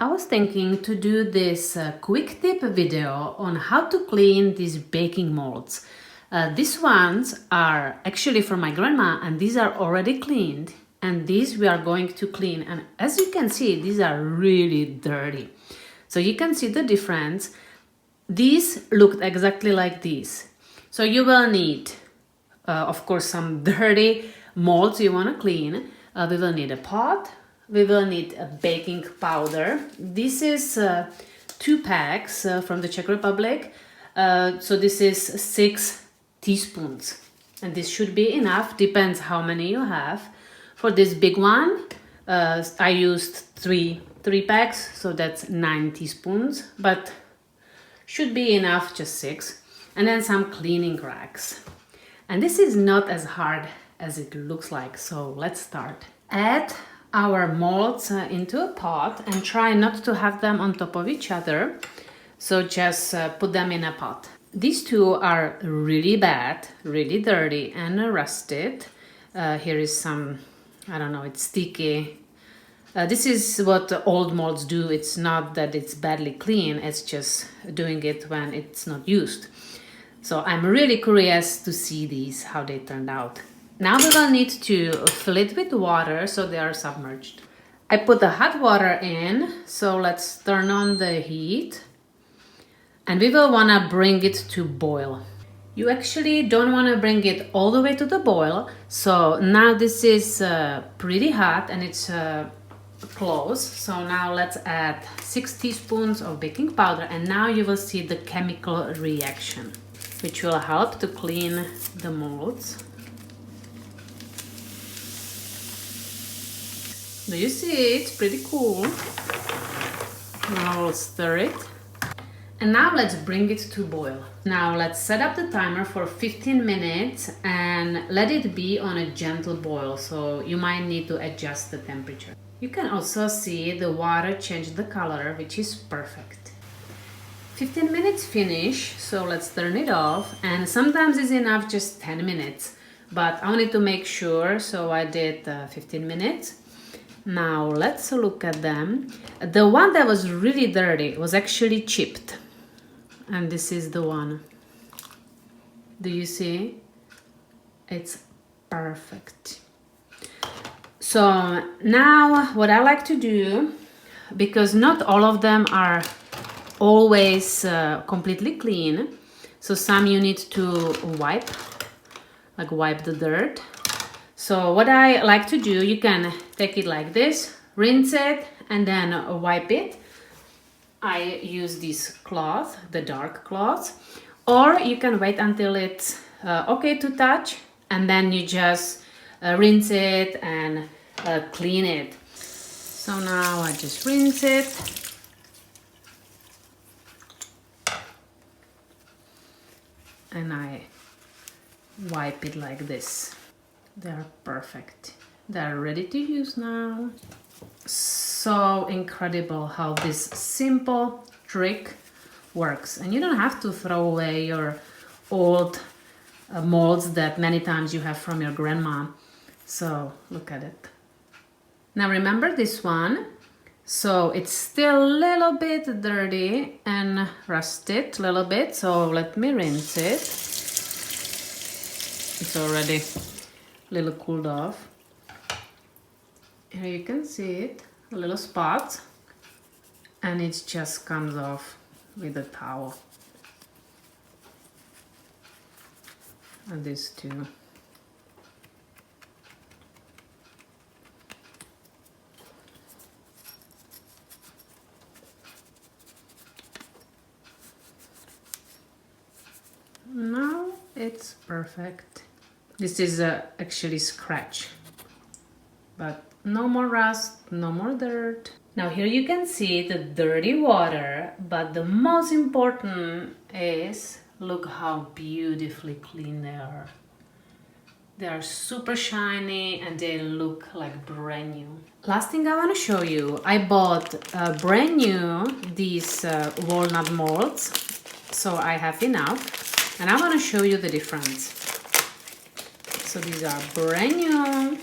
I was thinking to do this quick tip video on how to clean these baking molds. These ones are actually from my grandma and these are already cleaned, and these we are going to clean, and as you can see these are really dirty. So you can see the difference. These looked exactly like these. So you will need of course some dirty molds you want to clean. We will need a pot. We will need a baking powder. This is 2 packs from the Czech Republic. So this is 6 teaspoons. And this should be enough, depends how many you have. For this big one, I used 3 packs, so that's 9 teaspoons. But should be enough, just 6. And then some cleaning rags. And this is not as hard as it looks like, so let's start. Add our molds into a pot and try not to have them on top of each other. So just put them in a pot. These two are really bad, really dirty and rusted. Here is some, I don't know, it's sticky. This is what old molds do. It's not that it's badly clean, it's just doing it when it's not used. So I'm really curious to see these, how they turned out. Now we will need to fill it with water so they are submerged. I put the hot water in, so let's turn on the heat. And we will want to bring it to boil. You actually don't want to bring it all the way to the boil. So now this is pretty hot and it's close. So now let's add 6 teaspoons of baking powder, and now you will see the chemical reaction, which will help to clean the molds. Do you see? It's pretty cool. Now we'll stir it. And now let's bring it to boil. Now let's set up the timer for 15 minutes and let it be on a gentle boil, so you might need to adjust the temperature. You can also see the water change the color, which is perfect. 15 minutes finish, so let's turn it off, and sometimes it's enough just 10 minutes. But I wanted to make sure, so I did 15 minutes. Now let's look at them. The one that was really dirty was actually chipped. And this is the one. Do you see? It's perfect. So now what I like to do, because not all of them are always completely clean. So some you need to wipe the dirt. So what I like to do, you can take it like this, rinse it, and then wipe it. I use this cloth, the dark cloth, or you can wait until it's okay to touch, and then you just rinse it and clean it. So now I just rinse it. And I wipe it like this. They're perfect. They're ready to use now. So incredible how this simple trick works. And you don't have to throw away your old molds that many times you have from your grandma. So look at it. Now remember this one. So it's still a little bit dirty and rusted a little bit. So let me rinse it. It's already a little cooled off. Here you can see it, a little spot, and it just comes off with a towel. And this too. Now it's perfect. This is actually scratch, but no more rust, no more dirt. Now here you can see the dirty water, but the most important is look how beautifully clean they are. They are super shiny and they look like brand new. Last thing I want to show you, I bought brand new these walnut molds, so I have enough, and I want to show you the difference. So these are brand new.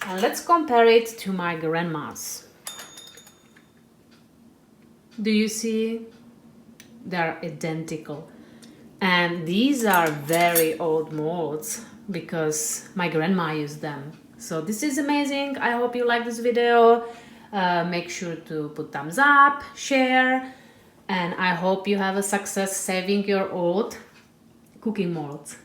And let's compare it to my grandma's. Do you see? They're identical. And these are very old molds because my grandma used them. So this is amazing. I hope you like this video. Make sure to put thumbs up, share, and I hope you have a success saving your old cooking molds.